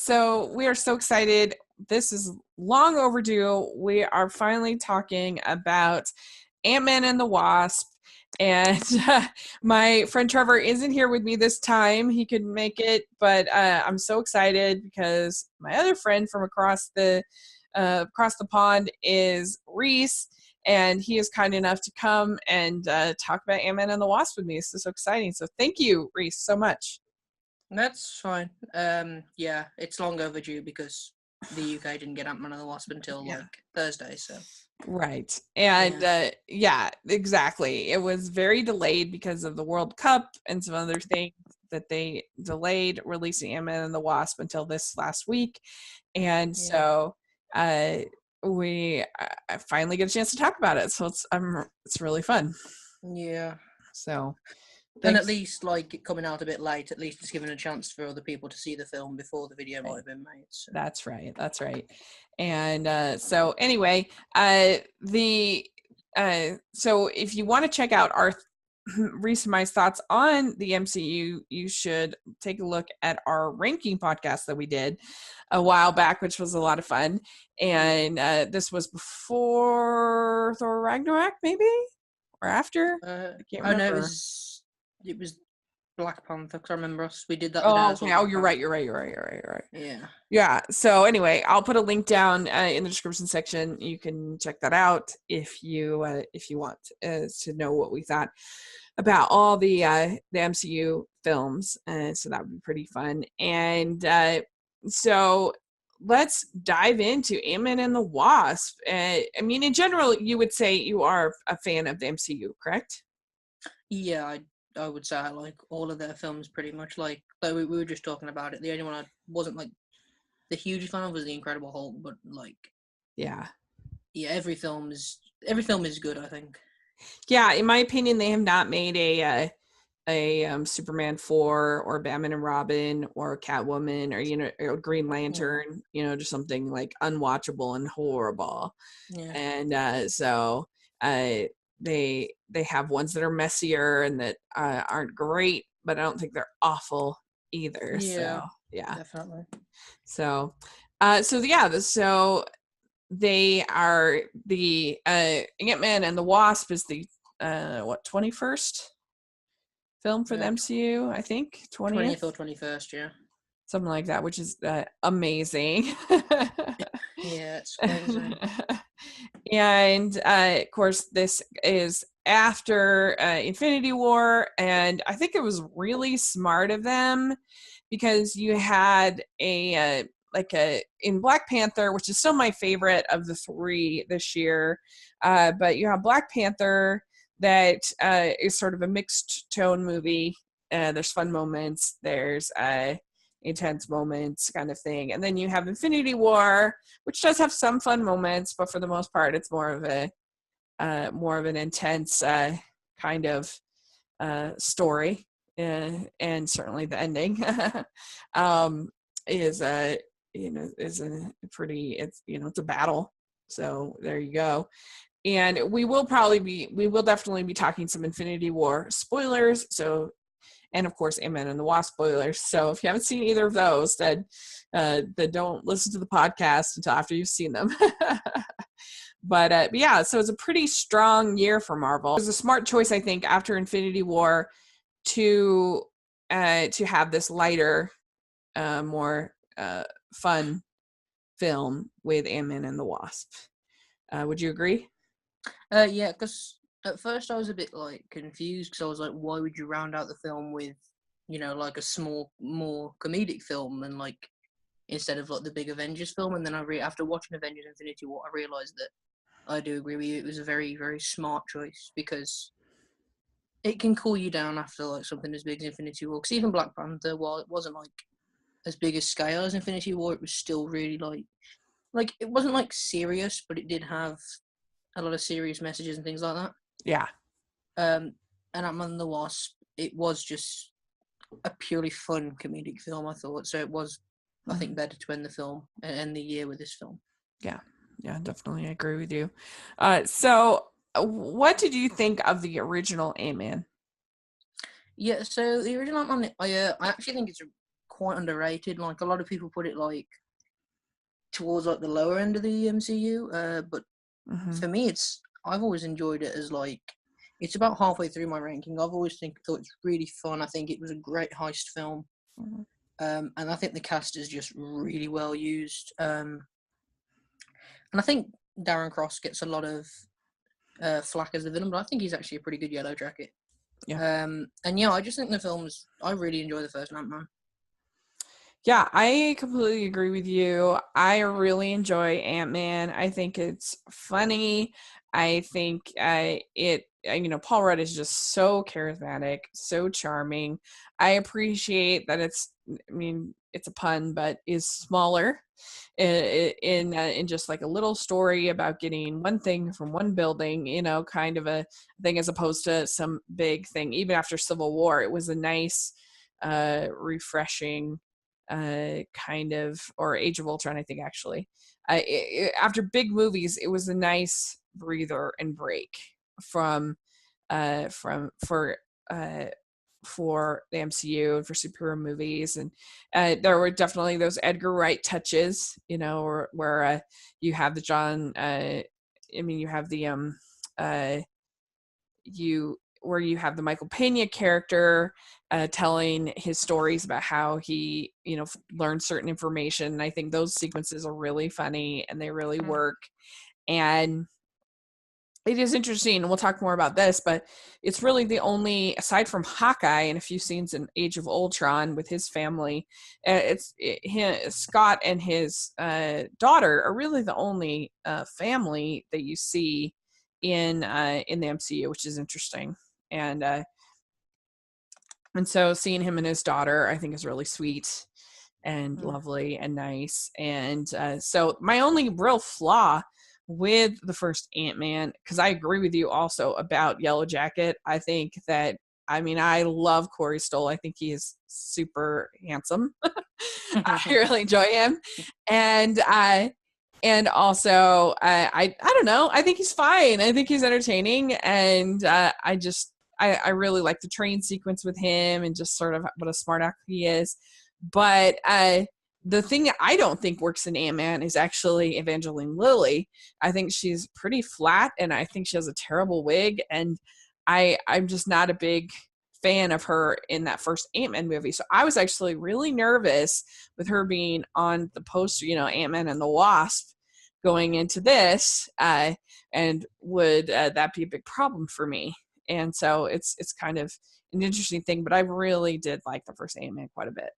So we are so excited. This is long overdue. We are finally talking about Ant-Man and the Wasp. And my friend Trevor isn't here with me this time. He couldn't make it, but I'm so excited because my other friend from across the pond is Reece, and he is kind enough to come and talk about Ant-Man and the Wasp with me. This is so exciting. So thank you, Reece, so much. That's fine. Yeah, it's long overdue because the UK didn't get Ant-Man and the Wasp until like Thursday, so. Right. And yeah, exactly. It was very delayed because of the World Cup and some other things that they delayed releasing Ant-Man and the Wasp until this last week. And so we finally get a chance to talk about it. So it's really fun. Yeah. So thanks. And at least like it coming out a bit late, at least it's given a chance for other people to see the film before the video might have been made. So. That's right. And so anyway, so if you want to check out our Reece and my thoughts on the MCU, you should take a look at our ranking podcast that we did a while back, which was a lot of fun. And this was before Thor Ragnarok, maybe, or after. I can't remember. No, it was Black Panther, because I remember we did that. You're right. Yeah. So anyway, I'll put a link down in the description section. You can check that out if you want to know what we thought about all the MCU films. So that would be pretty fun. And so let's dive into Ant-Man and the Wasp. I mean, in general, you would say you are a fan of the MCU, correct? Yeah, I would say I like all of their films pretty much. Like, though we were just talking about it, the only one I wasn't like the huge fan of was The Incredible Hulk, but like, yeah, every film is good, I think. Yeah, in my opinion, they have not made a Superman 4 or Batman and Robin or Catwoman or Green Lantern, just something like unwatchable and horrible. Yeah. And so they have ones that are messier and that aren't great, but I don't think they're awful either. Yeah, so yeah, definitely. So they are the Ant-Man and the Wasp is the 21st film for the MCU, I think. 20th or 21st, yeah. Something like that, which is amazing. Yeah, it's amazing. And of course, this is after Infinity War, and I think it was really smart of them because you had in Black Panther, which is still my favorite of the three this year, but you have Black Panther that is sort of a mixed tone movie. There's fun moments, there's intense moments kind of thing, and then you have Infinity War, which does have some fun moments, but for the most part it's more of an intense kind of story, and certainly the ending is a pretty, it's a battle. So there you go. And we will definitely be talking some Infinity War spoilers. So, and of course, Ant-Man and the Wasp spoilers. So if you haven't seen either of those, then don't listen to the podcast until after you've seen them. But yeah, so it's a pretty strong year for Marvel. It was a smart choice, I think, after Infinity War to have this lighter, more fun film with Ant-Man and the Wasp. Would you agree? Yeah, because at first I was a bit like confused because I was like, why would you round out the film with, like a small, more comedic film than like instead of like the big Avengers film? And then after watching Avengers Infinity War, I realized that I do agree with you. It was a very, very smart choice because it can cool you down after like something as big as Infinity War. Because even Black Panther, while it wasn't like as big a scale as Infinity War, it was still really like it wasn't like serious, but it did have a lot of serious messages and things like that. Yeah. And Ant-Man and the Wasp, it was just a purely fun comedic film, I thought. So it was, I think, better to end the film and end the year with this film. Yeah, definitely. I agree with you. So what did you think of the original Ant-Man? Yeah, so the original Ant-Man, I actually think it's quite underrated. Like a lot of people put it like towards like the lower end of the MCU, but for me, I've always enjoyed it as like it's about halfway through my ranking. I've always thought it's really fun. I think it was a great heist film, and I think the cast is just really well used. And I think Darren Cross gets a lot of flack as the villain, but I think he's actually a pretty good Yellow Jacket. Yeah. And yeah, I just think the films. I really enjoy the first Ant-Man. Yeah, I completely agree with you. I really enjoy Ant-Man. I think it's funny. I think Paul Rudd is just so charismatic, so charming. I appreciate that it's a pun, but is smaller in just like a little story about getting one thing from one building, kind of a thing as opposed to some big thing. Even after Civil War, it was a nice, refreshing kind of, or Age of Ultron, I think actually. After big movies, it was a nice breather and break from for the MCU and for superhero movies, and there were definitely those Edgar Wright touches, where you have the you have the you have the Michael Pena character telling his stories about how he, learned certain information. And I think those sequences are really funny and they really work. And it is interesting, and we'll talk more about this, but it's really the only, aside from Hawkeye and a few scenes in Age of Ultron with his family, Scott and his daughter are really the only family that you see in the MCU, which is interesting. And so seeing him and his daughter, I think, is really sweet and lovely and nice. And so my only real flaw with the first Ant-Man, because I agree with you also about Yellow Jacket. I think that, I love Corey Stoll. I think he is super handsome. I really enjoy him. And also, I don't know. I think he's fine. I think he's entertaining. And I really like the train sequence with him and just sort of what a smart act he is. But the thing that I don't think works in Ant-Man is actually Evangeline Lilly. I think she's pretty flat, and I think she has a terrible wig. And I'm just not a big fan of her in that first Ant-Man movie. So I was actually really nervous with her being on the poster, Ant-Man and the Wasp going into this, and would that be a big problem for me? And so it's kind of an interesting thing, but I really did like the first Ant-Man quite a bit.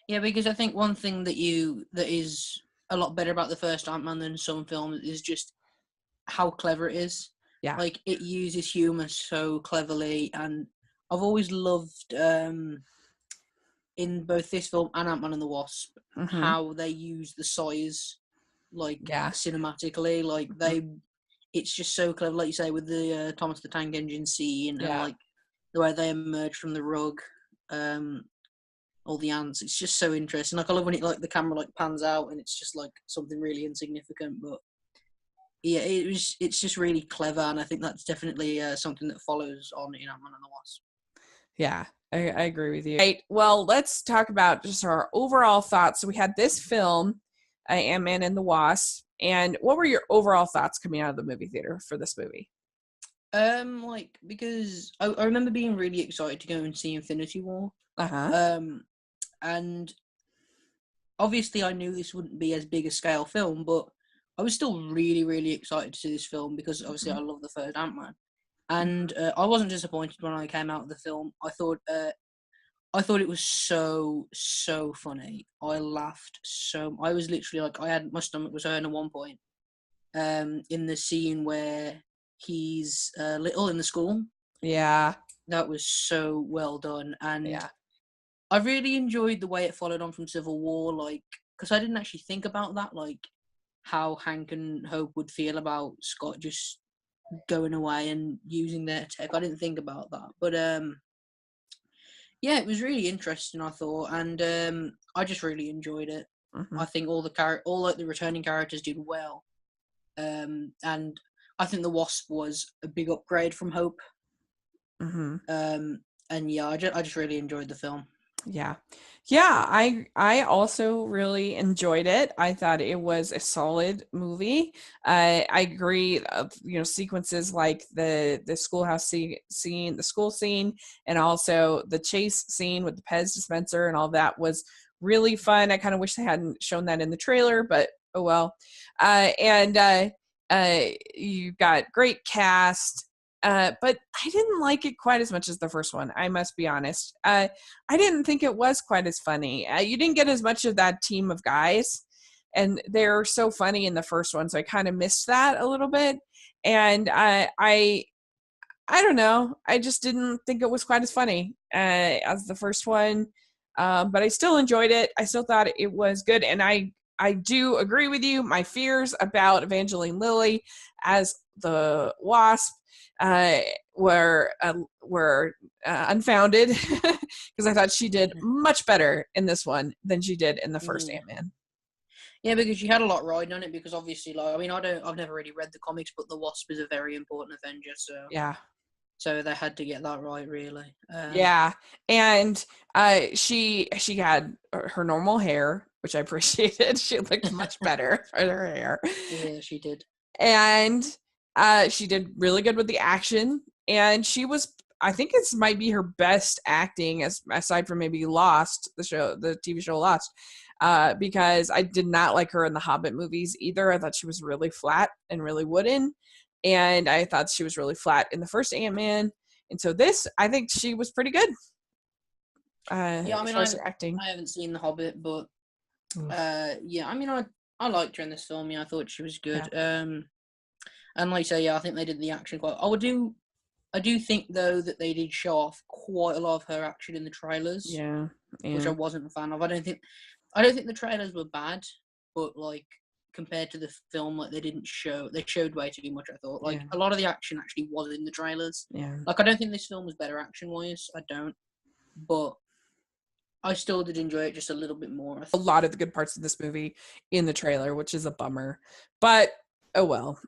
Yeah, because I think one thing that is a lot better about the first Ant-Man than some films is just how clever it is. Yeah. Like, it uses humor so cleverly, and I've always loved in both this film and Ant-Man and the Wasp how they use the size, like, cinematically. Like, it's just so clever, like you say, with the Thomas the Tank Engine scene and like the way they emerge from the rug, all the ants. It's just so interesting. Like, I love when the camera like pans out and it's just like something really insignificant, but yeah, it's just really clever, and I think that's definitely something that follows on in Ant-Man and the Wasp. Yeah, I agree with you. Right. Well, let's talk about just our overall thoughts. So we had this film, Ant-Man and the Wasp, and what were your overall thoughts coming out of the movie theater for this movie? Because I remember being really excited to go and see Infinity War. And obviously I knew this wouldn't be as big a scale film, but I was still really, really excited to see this film because obviously I love the first Ant-Man. And I wasn't disappointed when I came out of the film. I thought it was so funny. I laughed so. I was literally like, my stomach was hurting at one point. In the scene where he's little in the school. Yeah, that was so well done, and I really enjoyed the way it followed on from Civil War. Like, because I didn't actually think about that, like how Hank and Hope would feel about Scott just going away and using their tech. I didn't think about that, but yeah, it was really interesting, I thought, and I just really enjoyed it. I think all the returning characters did well, and I think the Wasp was a big upgrade from Hope. And yeah, I just really enjoyed the film. Yeah. I also really enjoyed it. I thought it was a solid movie. I agree, sequences like the schoolhouse scene, the school scene, and also the chase scene with the Pez dispenser and all that was really fun. I kind of wish they hadn't shown that in the trailer, but oh well. And you got great cast. But I didn't like it quite as much as the first one, I must be honest. I didn't think it was quite as funny. You didn't get as much of that team of guys, and they're so funny in the first one, so I kind of missed that a little bit. And I don't know. I just didn't think it was quite as funny as the first one. But I still enjoyed it. I still thought it was good, and I do agree with you. My fears about Evangeline Lilly as the Wasp uh, were unfounded because I thought she did much better in this one than she did in the first Ant-Man. Yeah, because she had a lot riding on it. Because obviously, like, I mean, I've never really read the comics, but the Wasp is a very important Avenger, so Yeah. So they had to get that right, really. Yeah, and she had her normal hair, which I appreciated. She looked much better for her hair. Yeah, she did. And she did really good with the action, and she was, I think this might be her best acting, aside from maybe Lost, the TV show Lost, because I did not like her in the Hobbit movies either. I thought she was really flat and really wooden, and I thought she was really flat in the first Ant-Man. And so this, I think she was pretty good. Yeah, I mean, as far as her acting. I haven't seen The Hobbit, but yeah, I mean, I liked her in this film. Yeah, I thought she was good. Yeah. And like I say, yeah, I think they did the action quite. I do think though that they did show off quite a lot of her action in the trailers. Yeah. Which I wasn't a fan of. I don't think the trailers were bad, but like compared to the film, like they showed way too much. I thought like a lot of the action actually was in the trailers. Yeah. Like I don't think this film was better action wise. I don't, but I still did enjoy it just a little bit more. A lot of the good parts of this movie in the trailer, which is a bummer, but oh well.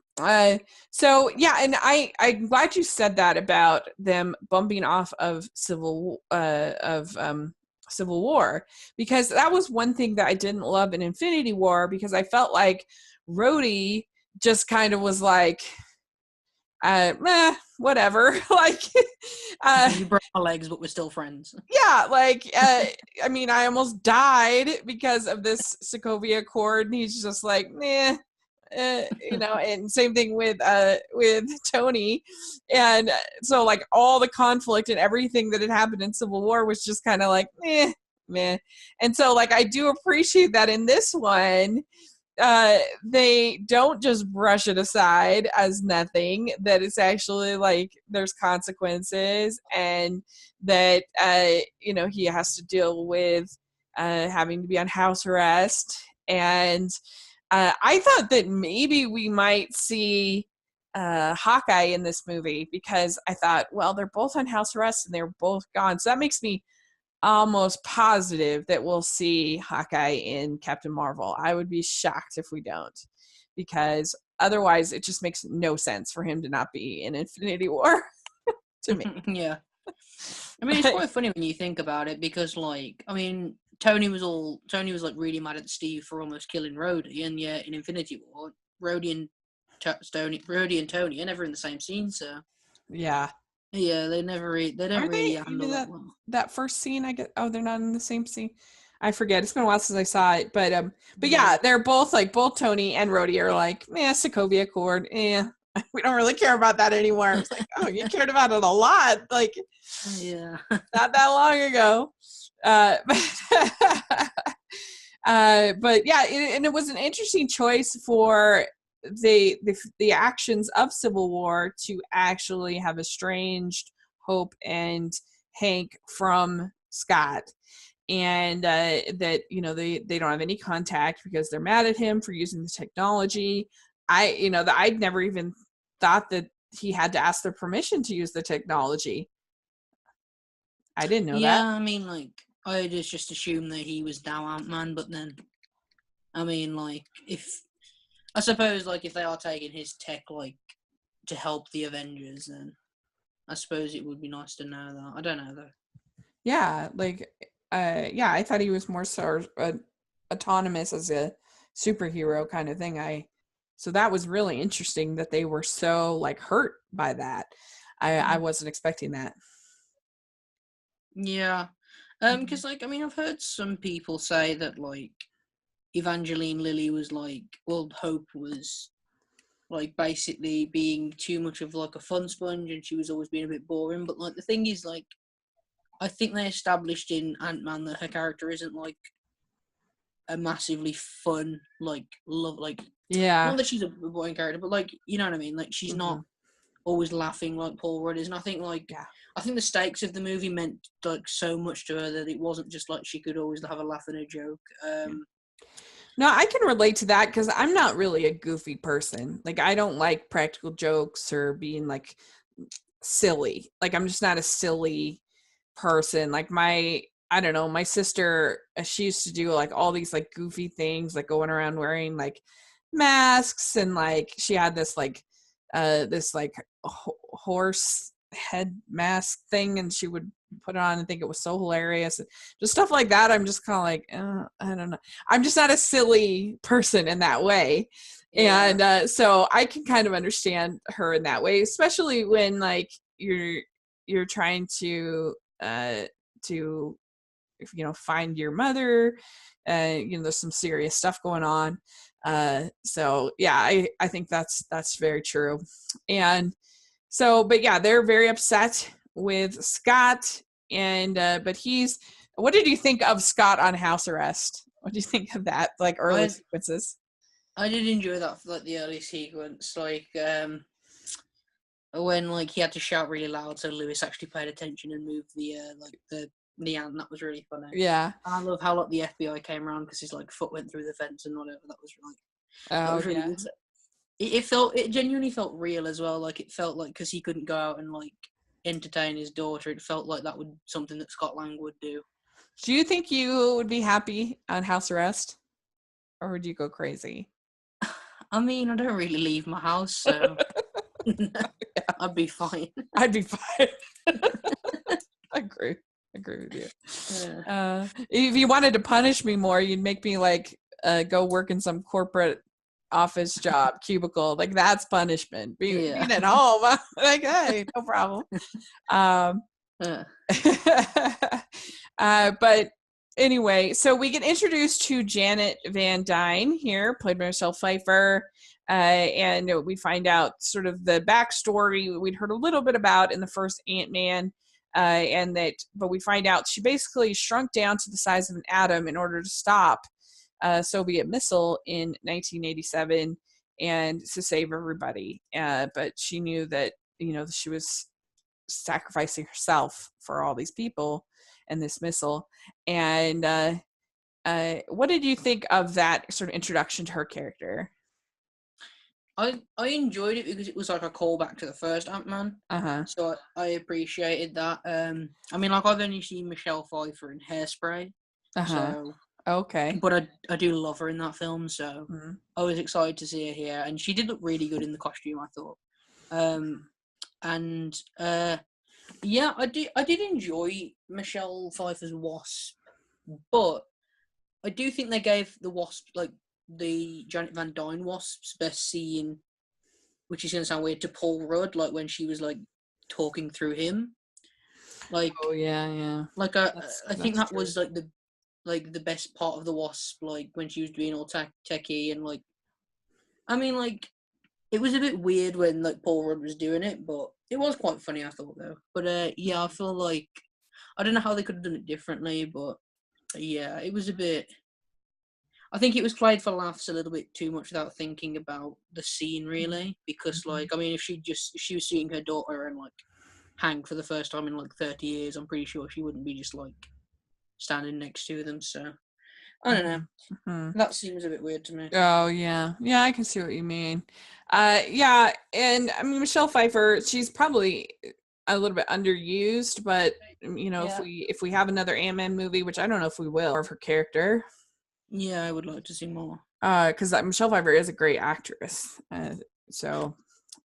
So yeah, and I'm glad you said that about them bumping off of Civil War, because that was one thing that I didn't love in Infinity War, because I felt like Rhodey just kind of was like, whatever. Like, you broke my legs, but we're still friends. Yeah, like, I mean, I almost died because of this Sokovia Accord, and he's just like, nah. And same thing with Tony, and so like all the conflict and everything that had happened in Civil War was just kind of like meh. And so like I do appreciate that in this one, they don't just brush it aside as nothing, that it's actually like there's consequences, and that he has to deal with having to be on house arrest. And I thought that maybe we might see Hawkeye in this movie, because I thought, well, they're both on house arrest and they're both gone, so that makes me almost positive that we'll see Hawkeye in Captain Marvel. I would be shocked if we don't, because otherwise it just makes no sense for him to not be in Infinity War to me. Yeah. I mean, it's quite funny when you think about it, because like, I mean, Tony was like really mad at Steve for almost killing Rhodey, and yet in Infinity War, Rhodey and Tony are never in the same scene, so yeah. Yeah, they don't really handle that well. That first scene, I get. Oh, they're not in the same scene. I forget. It's been a while since I saw it, but yeah, they're both Tony and Rhodey are like, Sokovia Accord, we don't really care about that anymore. It's like, oh, you cared about it a lot, like, yeah, not that long ago. But yeah, and it was an interesting choice for the actions of Civil War to actually have estranged Hope and Hank from Scott, and that they don't have any contact because they're mad at him for using the technology. I'd never even thought that he had to ask their permission to use the technology. I didn't know that. Yeah, I mean, like, I just assumed that he was now Ant-Man, but then, I mean, like, if they are taking his tech, like, to help the Avengers, then I suppose it would be nice to know that. I don't know, though. Yeah, like, yeah, I thought he was more so autonomous as a superhero kind of thing. So that was really interesting that they were so like hurt by that. I wasn't expecting that. Yeah. Because like, I mean, I've heard some people say that like Evangeline Lilly was like, well, Hope was like basically being too much of like a fun sponge, and she was always being a bit boring. But like the thing is, like, I think they established in Ant-Man that her character isn't like a massively fun, like love, like Yeah. not that she's a boring character, but like you know what I mean. Like she's not always laughing like Paul Rudd is, and I think like I think the stakes of the movie meant like so much to her that it wasn't just like she could always have a laugh and a joke. No, I can relate to that because I'm not really a goofy person. Like I don't like practical jokes or being like silly. Like I'm just not a silly person. Like I don't know, my sister, she used to do like all these like goofy things, like going around wearing like masks, and like she had this like horse head mask thing, and she would put it on and think it was so hilarious. Just stuff like that. I'm just kind of like, I don't know. I'm just not a silly person in that way. Yeah. And so I can kind of understand her in that way, especially when like you're trying to find your mother. There's some serious stuff going on. So yeah, I think that's very true. And so, but yeah, they're very upset with Scott. And but what did you think of Scott on house arrest? What do you think of that, like early sequences? I did enjoy that, like the early sequence, like when like he had to shout really loud so Lewis actually paid attention and moved the ant. That was really funny. Yeah. And I love how like the FBI came around because his like foot went through the fence and whatever. That was really good. It genuinely felt real as well. Like it felt like because he couldn't go out and like entertain his daughter, it felt like that would something that Scott Lang would do. Do you think you would be happy on house arrest, or would you go crazy? I mean, I don't really leave my house, so I'd be fine. I'd be fine. I agree with you. Yeah. If you wanted to punish me more, you'd make me like go work in some corporate office job cubicle. Like that's punishment. Being at home, like, hey, no problem. But anyway, so we get introduced to Janet Van Dyne here, played by Michelle Pfeiffer. And we find out sort of the backstory we'd heard a little bit about in the first Ant-Man. But we find out she basically shrunk down to the size of an atom in order to stop a Soviet missile in 1987 and to save everybody. But she knew that, she was sacrificing herself for all these people and this missile. And what did you think of that sort of introduction to her character? I enjoyed it because it was like a callback to the first Ant-Man. Uh-huh. So I appreciated that. I mean, like I've only seen Michelle Pfeiffer in Hairspray. Uh-huh. So okay. But I do love her in that film, so I was excited to see her here, and she did look really good in the costume, I thought. Yeah, I did enjoy Michelle Pfeiffer's Wasp, but I do think they gave the Wasp like the Janet Van Dyne Wasp's best scene, which is gonna sound weird, to Paul Rudd, like when she was like talking through him. Like yeah. Like I think that was like the best part of the Wasp, like when she was being all techie and like, I mean, like it was a bit weird when like Paul Rudd was doing it, but it was quite funny, I thought though. But yeah, I feel like I don't know how they could have done it differently, but yeah, it was a bit. I think it was played for laughs a little bit too much without thinking about the scene really, because like I mean, if she was seeing her daughter and like Hank for the first time in like 30 years, I'm pretty sure she wouldn't be just like standing next to them. So I don't know. Mm-hmm. That seems a bit weird to me. Oh yeah, I can see what you mean. Yeah, and I mean Michelle Pfeiffer, she's probably a little bit underused, but if we have another Ant-Man movie, which I don't know if we will, of her character. Yeah, I would like to see more. Because Michelle Pfeiffer is a great actress, so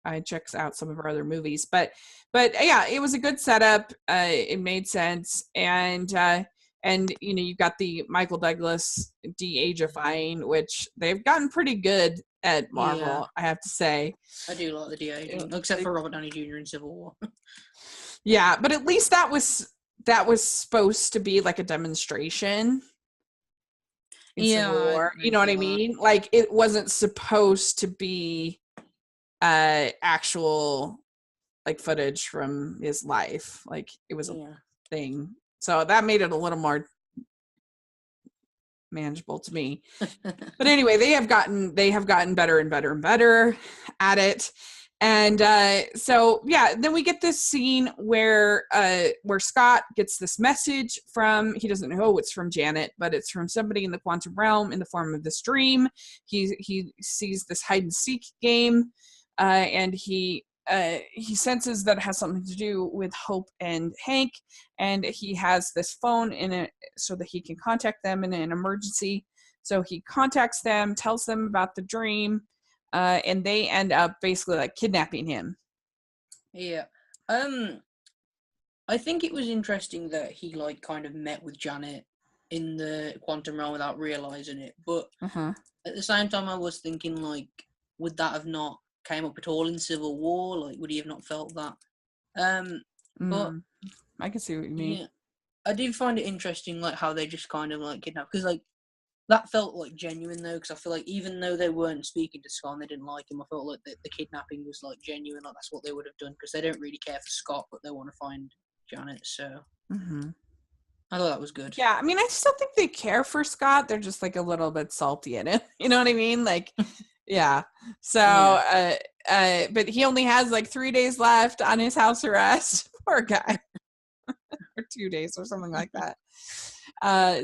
I checks out some of her other movies. But yeah, it was a good setup. It made sense, and and you've got the Michael Douglas de-agifying, which they've gotten pretty good at Marvel, I have to say. I do like the de-aging, except for Robert Downey Jr. in Civil War. Yeah, but at least that was supposed to be like a demonstration in Civil War. You know what I mean? Like, it wasn't supposed to be actual like footage from his life. Like, it was a thing. So that made it a little more manageable to me. But anyway, they have gotten better and better and better at it. And so then we get this scene where Scott gets this message from, he doesn't know it's from Janet, but it's from somebody in the quantum realm in the form of this dream. He sees this hide and seek game, and he senses that it has something to do with Hope and Hank, and he has this phone in it so that he can contact them in an emergency. So he contacts them, tells them about the dream, and they end up basically like kidnapping him. Yeah. I think it was interesting that he like kind of met with Janet in the quantum realm without realizing it. But at the same time, I was thinking, like, would that have not came up at all in Civil War? Like, would he have not felt that? But I can see what you mean. Yeah, I do find it interesting, like, how they just kind of like kidnap, because like that felt like genuine though, because I feel like even though they weren't speaking to Scott and they didn't like him, I felt like the kidnapping was like genuine, like that's what they would have done, because they don't really care for Scott, but they want to find Janet. So I thought that was good. Yeah, I mean, I still think they care for Scott. They're just like a little bit salty in it. You know what I mean? Like, yeah. So, but he only has like 3 days left on his house arrest. Poor guy. Or 2 days or something like that.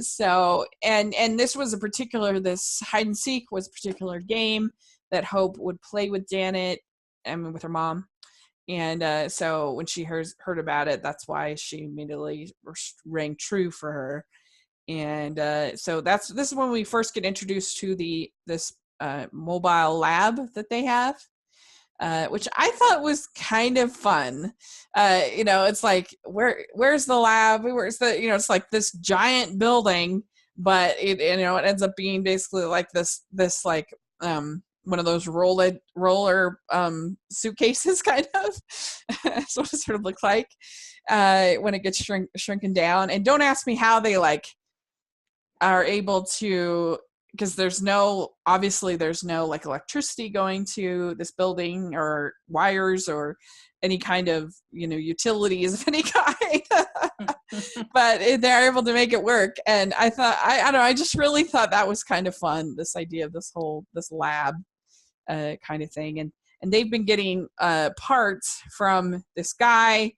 So, and this was this hide and seek was a particular game that Hope would play with Janet, with her mom. And so when she heard about it, that's why she immediately rang true for her. And so this is when we first get introduced to this mobile lab that they have, which I thought was kind of fun. It's like, where's the lab? Where's the, it's like this giant building, but it ends up being basically like this like, one of those roller suitcases, kind of. That's what it sort of looks like when it gets shrunken down. And don't ask me how they like are able to, because there's no like electricity going to this building or wires or any kind of utilities of any kind. But they're able to make it work. And I thought, I don't know, I just really thought that was kind of fun, this idea of this lab kind of thing. And they've been getting parts from this guy,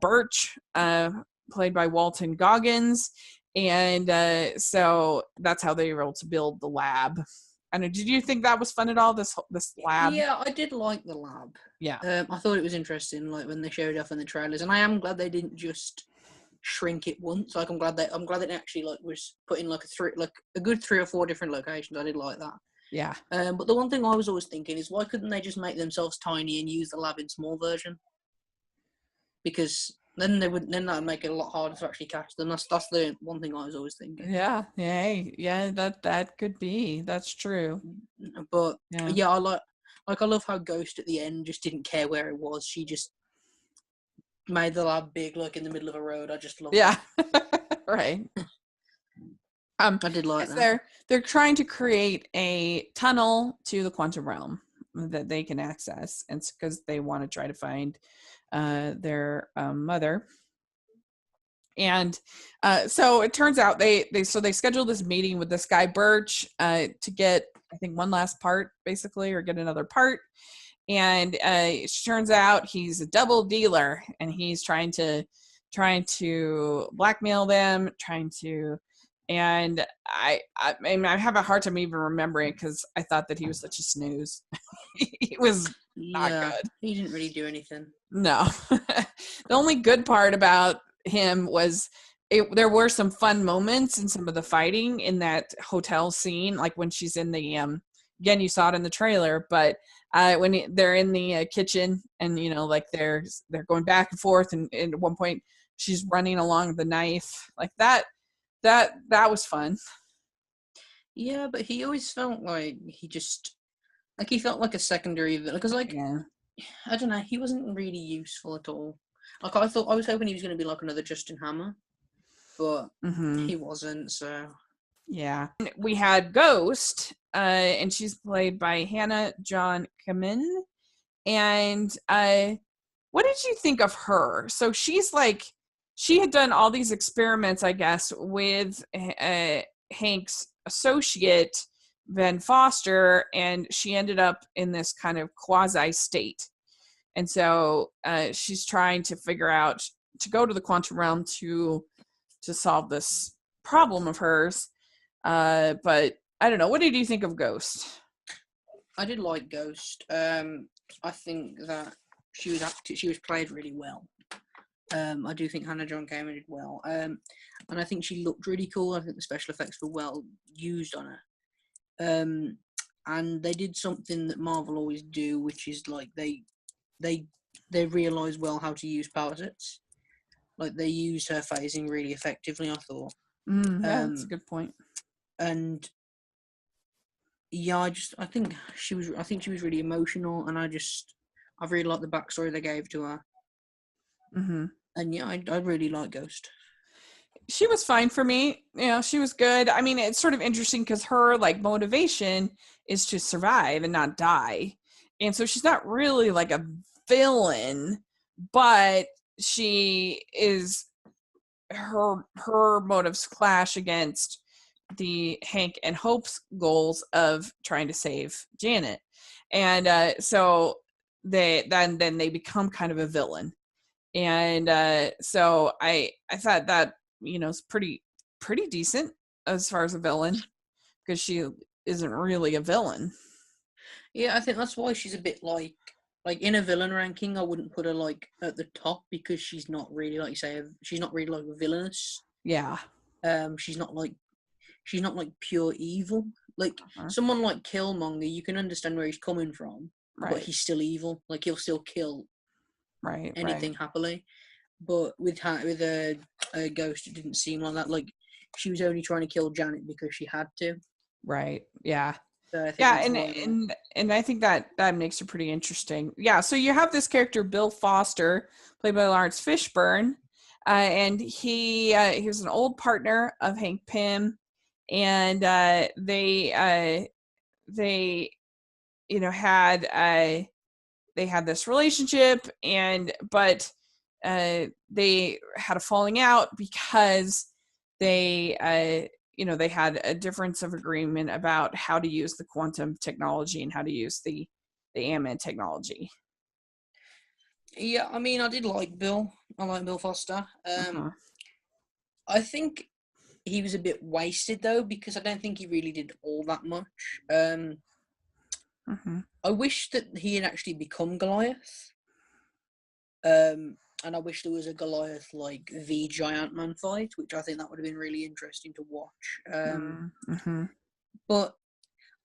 Birch, played by Walton Goggins. And so that's how they were able to build the lab. I know. Did you think that was fun at all? This lab? Yeah, I did like the lab. Yeah. I thought it was interesting, like when they showed it off in the trailers, and I am glad they didn't just shrink it once. Like I'm glad they actually like was put in like a good 3 or 4 different locations. I did like that. Yeah. But the one thing I was always thinking is, why couldn't they just make themselves tiny and use the lab in small version? Because then that would make it a lot harder to actually catch them. That's the one thing I was always thinking. Yeah. That could be. That's true. But yeah, I love how Ghost at the end just didn't care where it was. She just made the lab big, like in the middle of a road. I just love that. Right. I did like that. They're trying to create a tunnel to the quantum realm that they can access, and it's because they want to try to find their mother. And so it turns out they scheduled this meeting with this guy Birch to get, I think, one last part, basically, or get another part. And it turns out he's a double dealer, and he's trying to blackmail them, and I have a hard time even remembering, because I thought that he was such a snooze. He was not good. He didn't really do anything. No. The only good part about him was there were some fun moments in some of the fighting in that hotel scene, like when she's in the again, you saw it in the trailer, but when they're in the kitchen and like they're going back and forth, and at one point she's running along the knife like that. that was fun. Yeah, but he always felt like he felt like a secondary villain because Yeah. I don't know, he wasn't really useful at all. Like I was hoping he was going to be like another Justin Hammer, but he wasn't. So Yeah. We had Ghost, and she's played by Hannah John Kamen. And what did you think of her? So she's like, she had done all these experiments, I guess, with Hank's associate, Ben Foster, and she ended up in this kind of quasi state. And so she's trying to figure out to go to the quantum realm to solve this problem of hers. But I don't know. What did you think of Ghost? I did like Ghost. I think that she was played really well. I do think Hannah John Kamen did well. And I think she looked really cool. I think the special effects were well used on her. And they did something that Marvel always do, which is like they realize well how to use power sets. Like they used her phasing really effectively, I thought. Yeah, that's a good point. And yeah, I think she was really emotional, and I really liked the backstory they gave to her. And yeah, I really like Ghost. She was fine for me. You know, she was good. I mean, it's sort of interesting because her like motivation is to survive and not die, and so she's not really like a villain, but she is her motives clash against the Hank and Hope's goals of trying to save Janet, and so then they become kind of a villain, and so I thought that is pretty decent as far as a villain because she isn't really a villain. Yeah, I think that's why she's a bit like in a villain ranking. I wouldn't put her like at the top because she's not really like you say she's not really like villainous. Yeah. She's not like pure evil. Like someone like Killmonger, you can understand where he's coming from, but he's still evil. Like he'll still kill anything happily. But with a Ghost, it didn't seem like that. Like she was only trying to kill Janet because she had to. Right. Yeah. So I think and I think that makes it pretty interesting. Yeah. So you have this character Bill Foster, played by Laurence Fishburne, and he was an old partner of Hank Pym, and they had this relationship, but they had a falling out because they had a difference of agreement about how to use the quantum technology and how to use the Ant-Man technology. Yeah, I mean, I did like Bill. I like Bill Foster. I think he was a bit wasted though because I don't think he really did all that much. I wish that he had actually become Goliath. And I wish there was a Goliath like the Giant Man fight, which I think that would have been really interesting to watch. But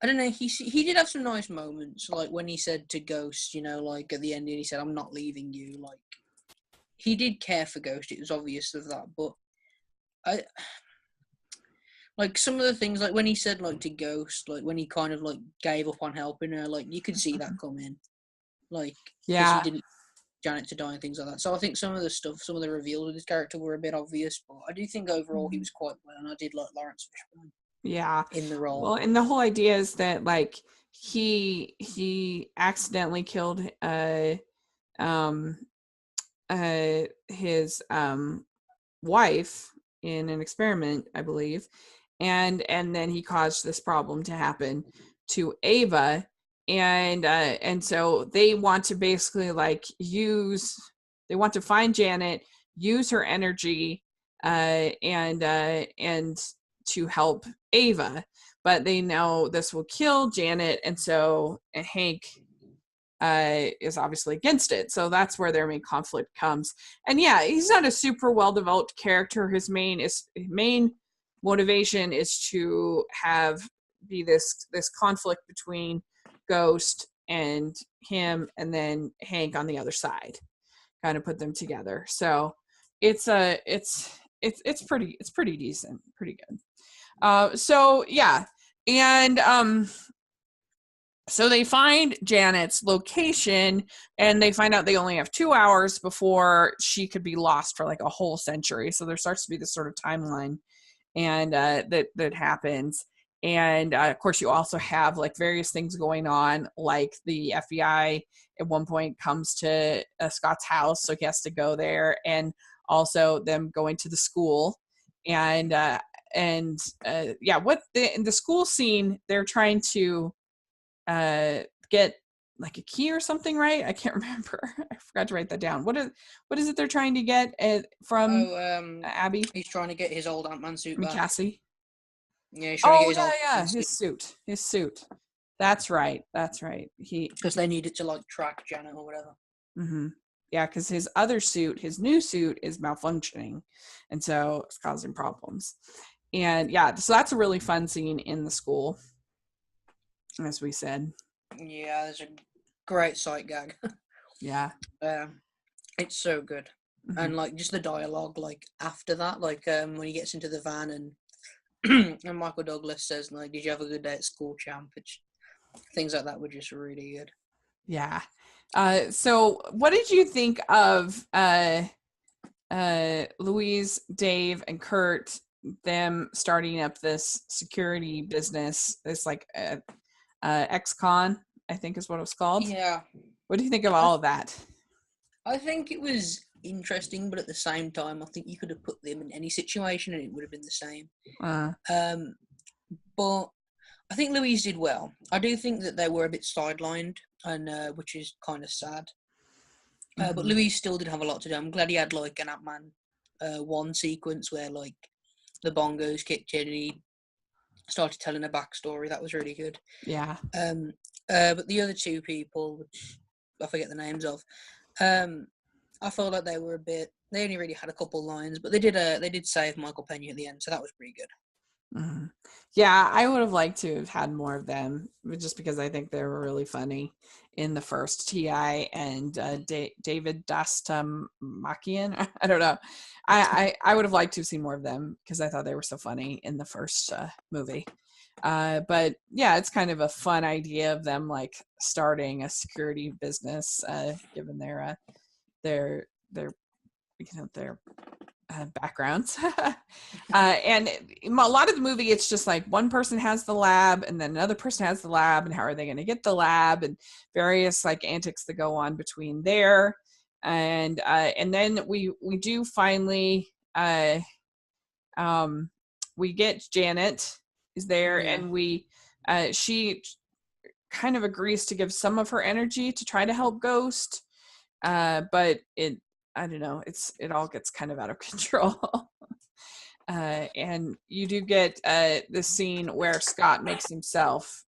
I don't know. He did have some nice moments, like when he said to Ghost, like at the end, he said, "I'm not leaving you." Like he did care for Ghost. It was obvious of that, but I like some of the things, like when he said, like to Ghost, like when he kind of like gave up on helping her, like you could see that coming, like because he didn't Janet to die and things like that. So I think some of the reveals of his character were a bit obvious, but I do think overall he was quite well, and I did like Laurence Fishburne. Yeah, in the role. Well, and the whole idea is that like he accidentally killed his wife in an experiment, I believe, and then he caused this problem to happen to Ava, and so they want to basically like they want to find Janet, use her energy, and to help Ava, but they know this will kill Janet, and so Hank is obviously against it. So that's where their main conflict comes. And yeah, he's not a super well developed character. His main motivation is to be this conflict between Ghost and him, and then Hank on the other side, kind of put them together. So it's it's pretty decent, pretty good. So yeah, and so they find Janet's location, and they find out they only have 2 hours before she could be lost for like a whole century. So there starts to be this sort of timeline, and that happens. And of course, you also have like various things going on, like the FBI at one point comes to Scott's house, so he has to go there, and also them going to the school, and yeah, what in the school scene they're trying to get like a key or something, right? I can't remember. I forgot to write that down. What is it they're trying to get from Abby? He's trying to get his old Ant-Man suit back. Cassie. Yeah, he's trying to get his suit. That's right. Because they need it to like track Janet or whatever. Mm-hmm. Yeah, because his other suit, his new suit, is malfunctioning, and so it's causing problems. And yeah, so that's a really fun scene in the school, as we said. Yeah, there's a great sight gag. Yeah. It's so good. Mm-hmm. And like just the dialogue like after that, like when he gets into the van and Michael Douglas says like, "Did you have a good day at school, champ?" Things like that were just really good. Yeah. So what did you think of Louise, Dave, and Kurt, them starting up this security business, this like ex-con, I think is what it was called? Yeah. What do you think of all of that? I think it was interesting, but at the same time, I think you could have put them in any situation and it would have been the same. But I think Louise did well. I do think that they were a bit sidelined, and which is kind of sad. But Louise still did have a lot to do. I'm glad he had like an Ant-Man 1 sequence where like the bongos kicked in and he started telling a backstory. That was really good. Yeah. But the other two people, which I forget the names of, I felt like they were a bit. They only really had a couple lines, but they did save Michael Pena at the end, so that was pretty good. Mm-hmm. Yeah, I would have liked to have had more of them, just because I think they were really funny in the first. T.I. and David Dastmalchian. I don't know. I would have liked to see more of them because I thought they were so funny in the first movie. But yeah, it's kind of a fun idea of them like starting a security business, given their backgrounds. And a lot of the movie, it's just like one person has the lab and then another person has the lab, and how are they going to get the lab, and various like antics that go on between there. And then we do finally we get Janet is there, and she kind of agrees to give some of her energy to try to help Ghost, but I don't know, it all gets kind of out of control. And you do get this scene where Scott makes himself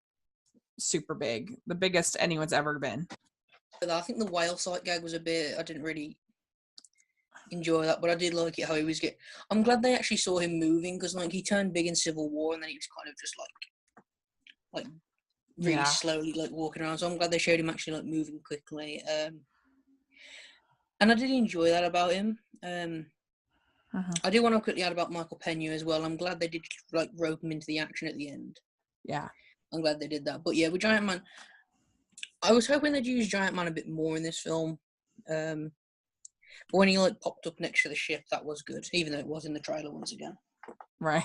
super big, the biggest anyone's ever been. I think the whale sight gag was a bit, I didn't really enjoy that, but I did like it how he was I'm glad they actually saw him moving, because like he turned big in Civil War and then he was kind of just like really slowly like walking around, so I'm glad they showed him actually like moving quickly. And I did enjoy that about him. I do want to quickly add about Michael Pena as well. I'm glad they did like rope him into the action at the end. Yeah, I'm glad they did that. But yeah, with Giant Man, I was hoping they'd use Giant Man a bit more in this film. But when he like popped up next to the ship, that was good, even though it was in the trailer once again. Right.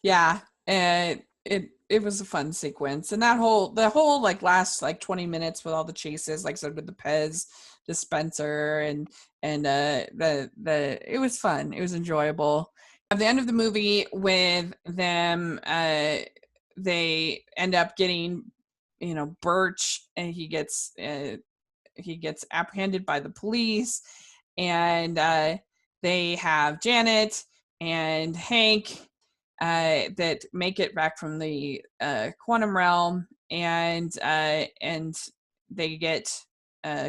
Yeah, and it was a fun sequence, and the whole like last like 20 minutes with all the chases, like I said, with the Pez dispenser and it was fun. It was enjoyable. At the end of the movie, with them, they end up getting, Birch, and he gets apprehended by the police, and they have Janet and Hank that make it back from the quantum realm, and they get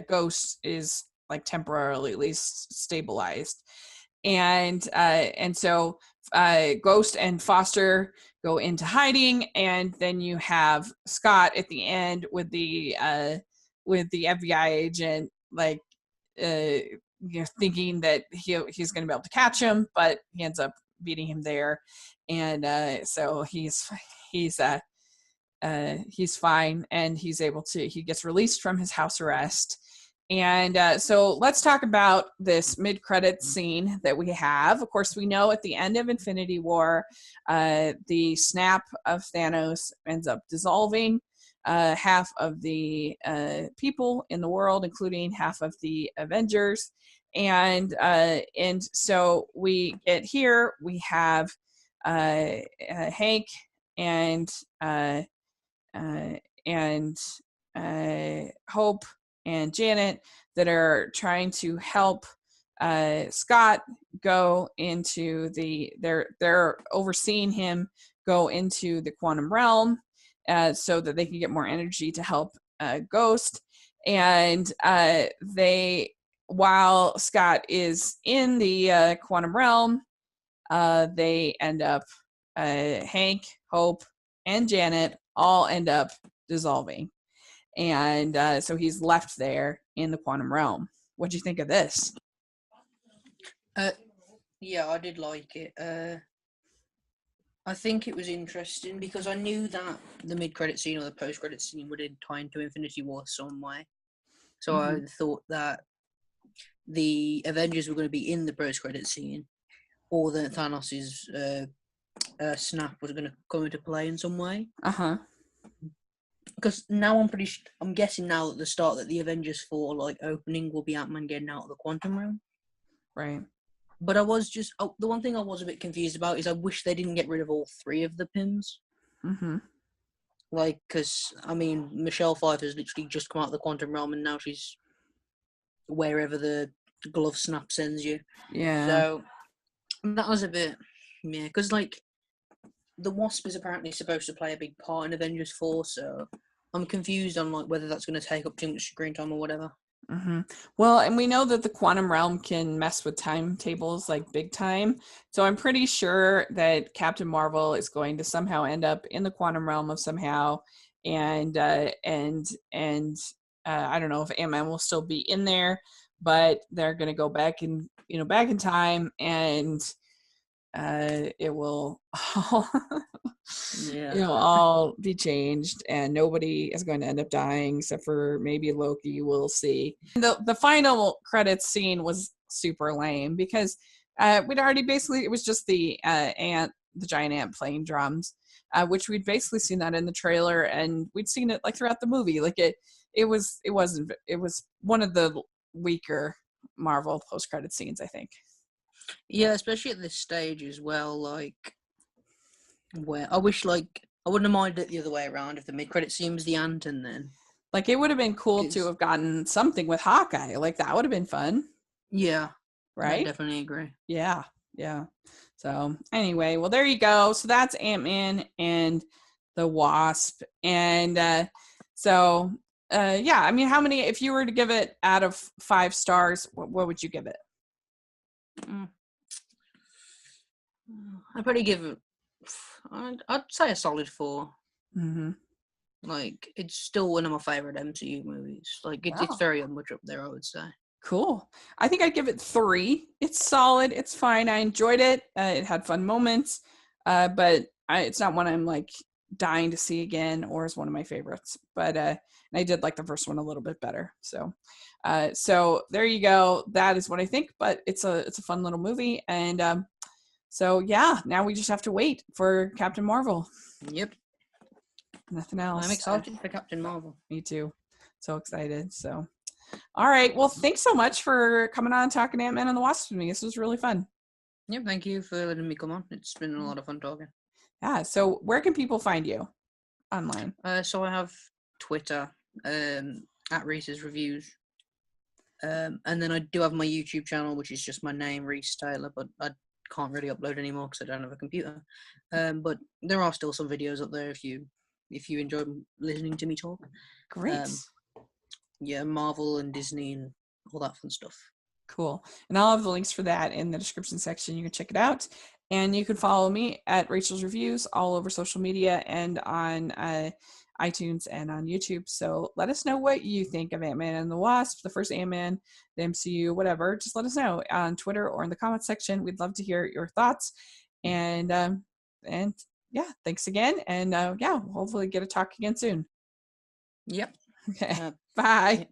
Ghost is like temporarily at least stabilized, and so Ghost and Foster go into hiding, and then you have Scott at the end with the FBI agent, like thinking that he's going to be able to catch him, but he ends up beating him there, and so he's fine, and he gets released from his house arrest. And so let's talk about this mid-credits scene that we have. Of course, we know at the end of Infinity War, the snap of Thanos ends up dissolving half of the people in the world, including half of the Avengers. And so we get here, we have Hank and Hope and Janet that are trying to help Scott go into they're overseeing him go into the quantum realm so that they can get more energy to help Ghost. And while Scott is in the quantum realm, they end up, Hank, Hope, and Janet all end up dissolving. And so he's left there in the quantum realm. What'd you think of this? Yeah, I did like it. I think it was interesting because I knew that the mid-credit scene or the post-credit scene would tie into Infinity War some way. So I thought that the Avengers were going to be in the post-credit scene, or that Thanos' snap was going to come into play in some way. Because now I'm guessing now at the start that the Avengers 4 opening will be Ant-Man getting out of the quantum realm. Right. But I was just the one thing I was a bit confused about is I wish they didn't get rid of all 3 of the pins. Because I mean, Michelle Pfeiffer's literally just come out of the quantum realm and now she's wherever the glove snap sends you. Yeah. So that was a bit, because the Wasp is apparently supposed to play a big part in Avengers 4, so I'm confused on whether that's going to take up too much screen time or whatever. Well, and we know that the quantum realm can mess with timetables big time. So I'm pretty sure that Captain Marvel is going to somehow end up in the quantum realm of somehow, and I don't know if Ant-Man will still be in there, but they're going to go back in time, and it will all all be changed, and nobody is going to end up dying except for maybe Loki. We'll see. The final credits scene was super lame because we'd already it was just the giant ant playing drums, which we'd basically seen that in the trailer, and we'd seen it throughout the movie. It was one of the weaker Marvel post-credit scenes, I think. Yeah, especially at this stage as well, where I wish, I wouldn't have minded it the other way around if the mid-credit scene was the ant, and then... it would have been cool to have gotten something with Hawkeye. That would have been fun. Yeah. Right? I definitely agree. Yeah. So, anyway, well, there you go. So that's Ant-Man and the Wasp. And I mean, how many, if you were to give it out of 5 stars, what would you give it? I'd probably give it, I'd say a solid 4. It's still one of my favorite MCU movies. It's very much up there, I would say. Cool. I think I'd give it 3. It's solid. It's fine. I enjoyed it. It had fun moments, but it's not one I'm dying to see again or is one of my favorites. But I did like the first one a little bit better. So there you go. That is what I think. But it's a fun little movie, and now we just have to wait for Captain Marvel. Yep. Nothing else. I'm excited for Captain Marvel. Me too. So excited. So, all right. Well, thanks so much for coming on and talking Ant-Man and the Wasp with me. This was really fun. Yeah, thank you for letting me come on. It's been a lot of fun talking. Yeah. So where can people find you online? So I have Twitter, at Reece's Reviews. And then I do have my YouTube channel, which is just my name, Reece Taylor, but I can't really upload anymore because I don't have a computer. But there are still some videos up there if you enjoy listening to me talk. Great. Marvel and Disney and all that fun stuff. Cool. And I'll have the links for that in the description section. You can check it out. And you can follow me at Rachel's Reviews all over social media and on iTunes and on YouTube. So let us know what you think of Ant-Man and the Wasp, the first Ant-Man, the MCU, whatever. Just let us know on Twitter or in the comments section. We'd love to hear your thoughts. And yeah, thanks again. And yeah, we'll hopefully get to talk again soon. Yep. Okay. Bye.